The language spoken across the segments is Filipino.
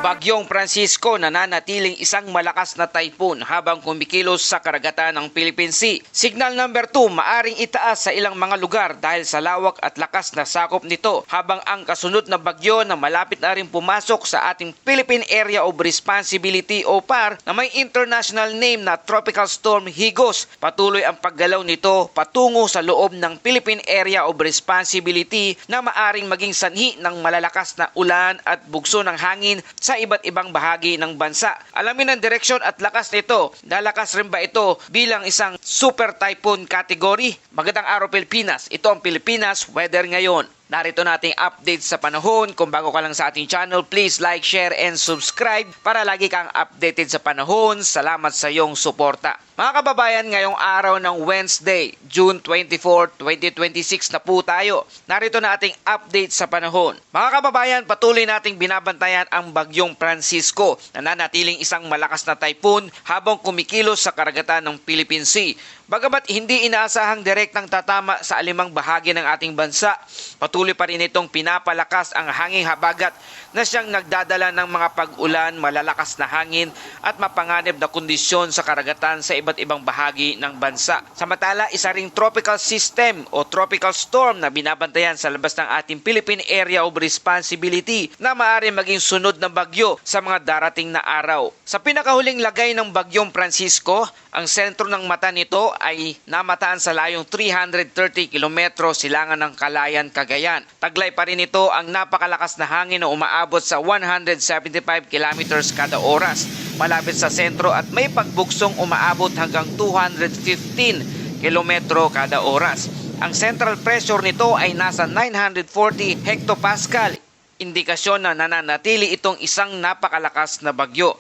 Bagyong Francisco nananatiling isang malakas na typhoon habang kumikilos sa karagatan ng Philippine Sea. Signal number 2 maaring itaas sa ilang mga lugar dahil sa lawak at lakas na sakop nito, habang ang kasunod na bagyo na malapit na rin pumasok sa ating Philippine Area of Responsibility o PAR na may international name na Tropical Storm Higos. Patuloy ang paggalaw nito patungo sa loob ng Philippine Area of Responsibility na maaring maging sanhi ng malalakas na ulan at bugso ng hangin sa iba't ibang bahagi ng bansa. Alamin ang direksyon at lakas nito. Lalakas rin ba ito bilang isang super typhoon category? Magandang araw Pilipinas. Ito ang Pilipinas Weather ngayon. Narito nating update sa panahon. Kung bago ka lang sa ating channel, please like, share, and subscribe para lagi kang updated sa panahon. Salamat sa iyong suporta. Mga kababayan, ngayong araw ng Wednesday, June 24, 2026 na po tayo. Narito na ating update sa panahon. Mga kababayan, patuloy nating binabantayan ang Bagyong Francisco na nanatiling isang malakas na typhoon habang kumikilos sa karagatan ng Philippine Sea. Bagamat hindi inaasahang direktang tatama sa alimang bahagi ng ating bansa, patuloy pa rin itong pinapalakas ang hanging habagat na siyang nagdadala ng mga pag-ulan, malalakas na hangin at mapanganib na kondisyon sa karagatan sa iba't ibang bahagi ng bansa. Samantala, isa ring tropical system o tropical storm na binabantayan sa labas ng ating Philippine Area of Responsibility na maaari maging sunod na bagyo sa mga darating na araw. Sa pinakahuling lagay ng Bagyong Francisco, ang sentro ng mata nito ay namataan sa layong 330 kilometro silangan ng Calayan, Cagayan. Taglay pa rin ito ang napakalakas na hangin na umaabot sa 175 kilometers kada oras malapit sa sentro at may pagbuksong umaabot hanggang 215 kilometro kada oras. Ang central pressure nito ay nasa 940 hectopascal, indikasyon na nananatili itong isang napakalakas na bagyo.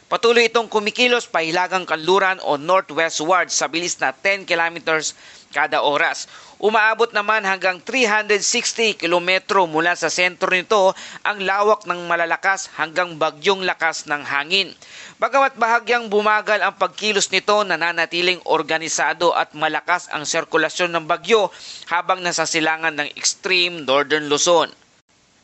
Patuloy itong kumikilos pahilagang kanluran o northwestward sa bilis na 10 kilometers kada oras. Umaabot naman hanggang 360 kilometro mula sa sentro nito ang lawak ng malalakas hanggang bagyong lakas ng hangin. Bagamat bahagyang bumagal ang pagkilos nito, nananatiling organisado at malakas ang sirkulasyon ng bagyo habang nasa silangan ng extreme northern Luzon.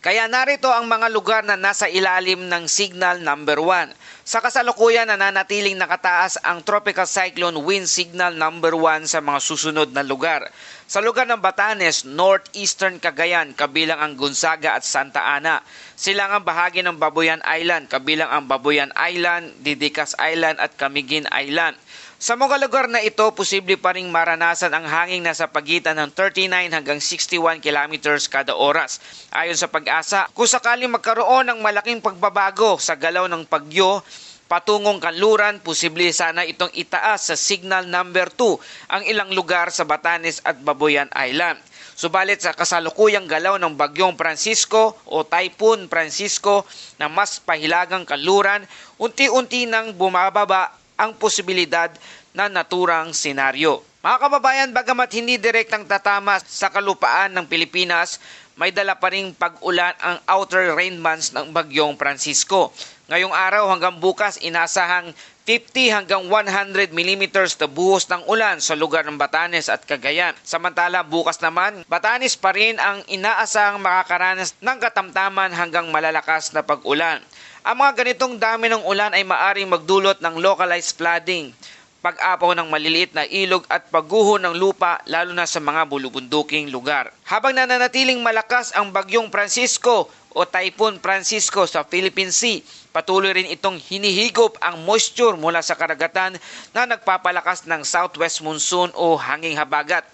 Kaya narito ang mga lugar na nasa ilalim ng signal number 1. Sa kasalukuyan, nananatiling nakataas ang tropical cyclone wind signal number 1 sa mga susunod na lugar. Sa lugar ng Batanes, northeastern Cagayan, kabilang ang Gonzaga at Santa Ana. Silangang bahagi ng Babuyan Island, kabilang ang Babuyan Island, Didicas Island at Camiguin Island. Sa mga lugar na ito, posible pa ring maranasan ang hangin na sa pagitan ng 39 hanggang 61 kilometers kada oras. Ayon sa Pag-asa, kung sakaling magkaroon ng malaking pagbabago sa galaw ng bagyo patungong kanluran, posible sana itong itaas sa signal number 2 ang ilang lugar sa Batanes at Babuyan Island. Subalit sa kasalukuyang galaw ng Bagyong Francisco o Typhoon Francisco na mas pahilagang kanluran, unti-unti nang bumababa ang posibilidad na naturang senaryo. Mga kababayan, bagamat hindi direktang tatama sa kalupaan ng Pilipinas, may dala pa ring pag-ulan ang outer rain bands ng Bagyong Francisco. Ngayong araw hanggang bukas, inasahang 50 hanggang 100 millimeters na buhos ng ulan sa lugar ng Batanes at Cagayan. Samantala, bukas naman, Batanes pa rin ang inaasahang makakaranas ng katamtaman hanggang malalakas na pag-ulan. Ang mga ganitong dami ng ulan ay maaring magdulot ng localized flooding, pag-apaw ng maliliit na ilog at pagguho ng lupa lalo na sa mga bulubunduking lugar. Habang nananatiling malakas ang Bagyong Francisco o Typhoon Francisco sa Philippine Sea, patuloy rin itong hinihigop ang moisture mula sa karagatan na nagpapalakas ng southwest monsoon o hanging habagat.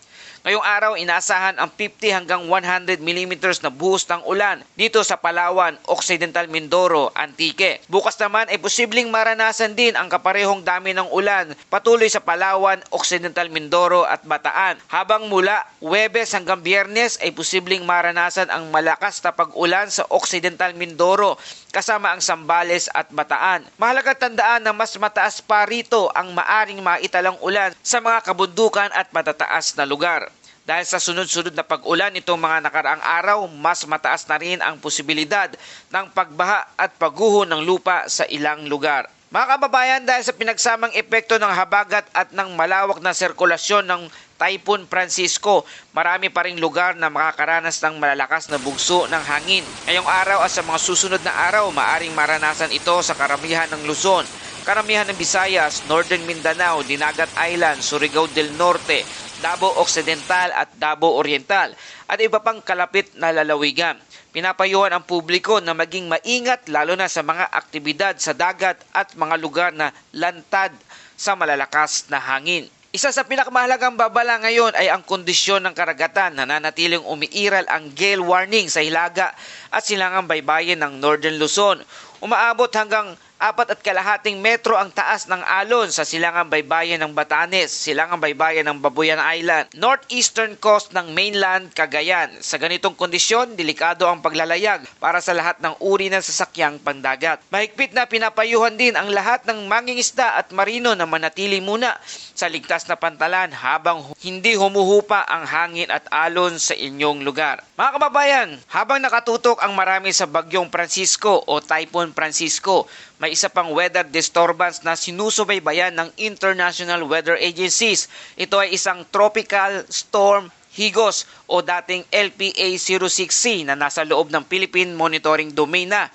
Ngayong araw, inaasahan ang 50 hanggang 100 millimeters na buhos ng ulan dito sa Palawan, Occidental Mindoro, Antique. Bukas naman ay posibleng maranasan din ang kaparehong dami ng ulan patuloy sa Palawan, Occidental Mindoro at Bataan. Habang mula Huwebes hanggang Biyernes ay posibleng maranasan ang malakas na pag-ulan sa Occidental Mindoro kasama ang Zambales at Bataan. Mahalaga tandaan na mas mataas pa rito ang maaring maitalang ulan sa mga kabundukan at matataas na lugar. Dahil sa sunod-sunod na pag-ulan itong mga nakaraang araw, mas mataas na rin ang posibilidad ng pagbaha at pagguho ng lupa sa ilang lugar. Mga kababayan, dahil sa pinagsamang epekto ng habagat at ng malawak na sirkulasyon ng Typhoon Francisco, marami pa ring lugar na makakaranas ng malalakas na bugso ng hangin. Ngayong araw at sa mga susunod na araw, maaring maranasan ito sa karamihan ng Luzon, karamihan ng Visayas, Northern Mindanao, Dinagat Island, Surigao del Norte, Davao Occidental at Davao Oriental at iba pang kalapit na lalawigan. Pinapayuhan ang publiko na maging maingat lalo na sa mga aktibidad sa dagat at mga lugar na lantad sa malalakas na hangin. Isa sa pinakamahalagang babala ngayon ay ang kondisyon ng karagatan. Nananatiling umiiral ang gale warning sa Hilaga at silangang baybayin ng Northern Luzon. Umaabot hanggang 4.5 metro ang taas ng alon sa silangang baybayin ng Batanes, silangang baybayin ng Babuyan Island, northeastern coast ng mainland Cagayan. Sa ganitong kondisyon, delikado ang paglalayag para sa lahat ng uri ng sasakyang pandagat. Mahigpit na pinapayuhan din ang lahat ng mangingisda at marino na manatili muna sa ligtas na pantalan habang hindi humuhupa ang hangin at alon sa inyong lugar. Mga kababayan, habang nakatutok ang marami sa Bagyong Francisco o Typhoon Francisco, may isa pang weather disturbance na sinusubaybayan ng International Weather Agencies. Ito ay isang tropical storm Higos o dating LPA06C na nasa loob ng Philippine Monitoring Domain na.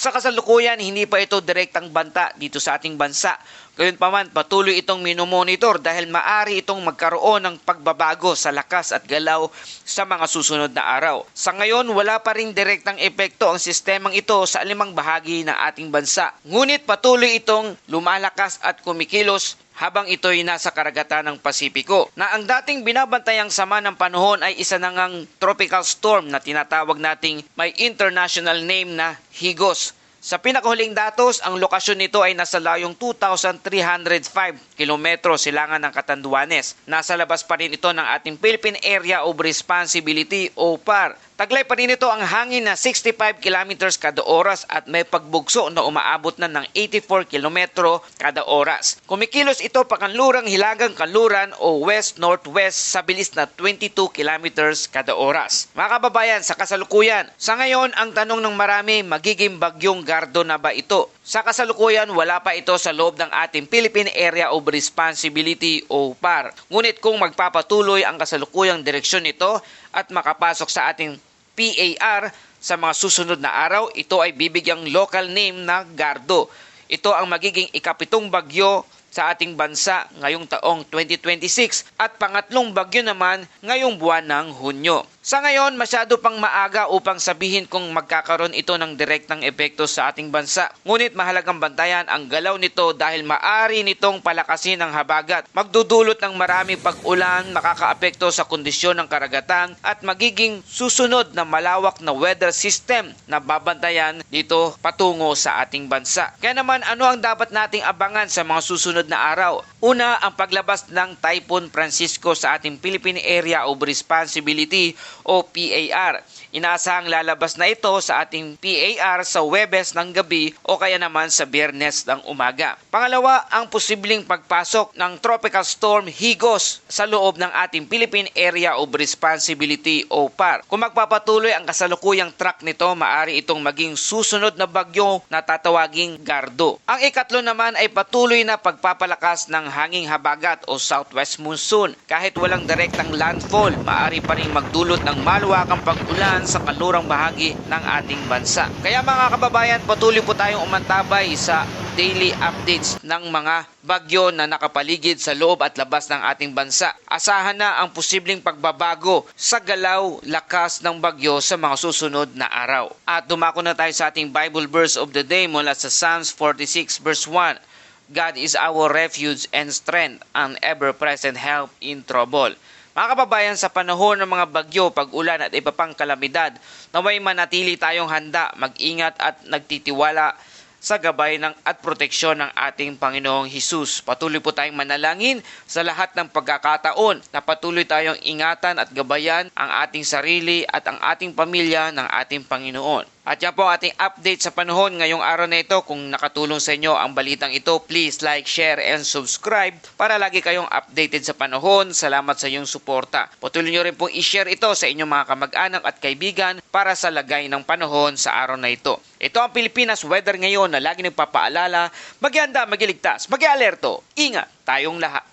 Sa kasalukuyan, hindi pa ito direktang banta dito sa ating bansa. Gayunpaman, patuloy itong minomonitor dahil maaari itong magkaroon ng pagbabago sa lakas at galaw sa mga susunod na araw. Sa ngayon, wala pa ring direktang epekto ang sistemang ito sa alimang bahagi ng ating bansa. Ngunit patuloy itong lumalakas at kumikilos habang ito'y nasa karagatan ng Pasipiko, na ang dating binabantayang sama ng panahon ay isa na ngang tropical storm na tinatawag nating may international name na Higos. Sa pinakahuling datos, ang lokasyon nito ay nasa layong 2,305 kilometro silangan ng Catanduanes. Nasa labas pa rin ito ng ating Philippine Area of Responsibility o PAR. Taglay pa rin ito ang hangin na 65 kilometers kada oras at may pagbugso na umaabot na ng 84 kilometro kada oras. Kumikilos ito pakanlurang hilagang kanluran o west-northwest sa bilis na 22 kilometers kada oras. Mga kababayan, sa kasalukuyan, sa ngayon ang tanong ng marami, magiging bagyong Gardo na ba ito? Sa kasalukuyan, wala pa ito sa loob ng ating Philippine Area of Responsibility o PAR. Ngunit kung magpapatuloy ang kasalukuyang direksyon nito at makapasok sa ating PAR sa mga susunod na araw, ito ay bibigyang local name na Gardo. Ito ang magiging ikapitong bagyo sa ating bansa ngayong taong 2026 at pangatlong bagyo naman ngayong buwan ng Hunyo. Sa ngayon, masyado pang maaga upang sabihin kung magkakaroon ito ng direktang epekto sa ating bansa. Ngunit mahalagang bantayan ang galaw nito dahil maaari nitong palakasin ang habagat. Magdudulot ng maraming pag-ulan, makakaapekto sa kondisyon ng karagatan at magiging susunod na malawak na weather system na babantayan dito patungo sa ating bansa. Kaya naman, ano ang dapat nating abangan sa mga susunod na araw? Una, ang paglabas ng Typhoon Francisco sa ating Philippine Area of Responsibility o PAR. Inaasahang lalabas na ito sa ating PAR sa Huwebes ng gabi o kaya naman sa Biyernes ng umaga. Pangalawa, ang posibleng pagpasok ng Tropical Storm Higos sa loob ng ating Philippine Area of Responsibility o PAR. Kung magpapatuloy ang kasalukuyang track nito, maaari itong maging susunod na bagyo na tatawaging Gardo. Ang ikatlo naman ay patuloy na pagpapalakas ng hanging habagat o southwest monsoon. Kahit walang direktang landfall, maaari pa rin magdulot ng malawakang pag-ulan sa kanlurang bahagi ng ating bansa. Kaya mga kababayan, patuloy po tayong umantabay sa daily updates ng mga bagyo na nakapaligid sa loob at labas ng ating bansa. Asahan na ang posibleng pagbabago sa galaw, lakas ng bagyo sa mga susunod na araw. At dumako na tayo sa ating Bible verse of the day mula sa Psalms 46 verse 1. God is our refuge and strength, an ever-present help in trouble. Mga kababayan, sa panahon ng mga bagyo, pag-ulan at iba pang kalamidad, naway manatili tayong handa, mag-ingat at nagtitiwala sa gabay at proteksyon ng ating Panginoong Hesus. Patuloy po tayong manalangin sa lahat ng pagkakataon na patuloy tayong ingatan at gabayan ang ating sarili at ang ating pamilya ng ating Panginoon. At yan po ating update sa panahon ngayong araw na ito. Kung nakatulong sa inyo ang balitang ito, please like, share, and subscribe para lagi kayong updated sa panahon. Salamat sa iyong suporta. Patuloy nyo rin pong i-share ito sa inyong mga kamag-anak at kaibigan para sa lagay ng panahon sa araw na ito. Ito ang Pilipinas weather ngayon na lagi nagpapaalala, mag-ianda, mag-iligtas, mag-alerto. Ingat tayong lahat.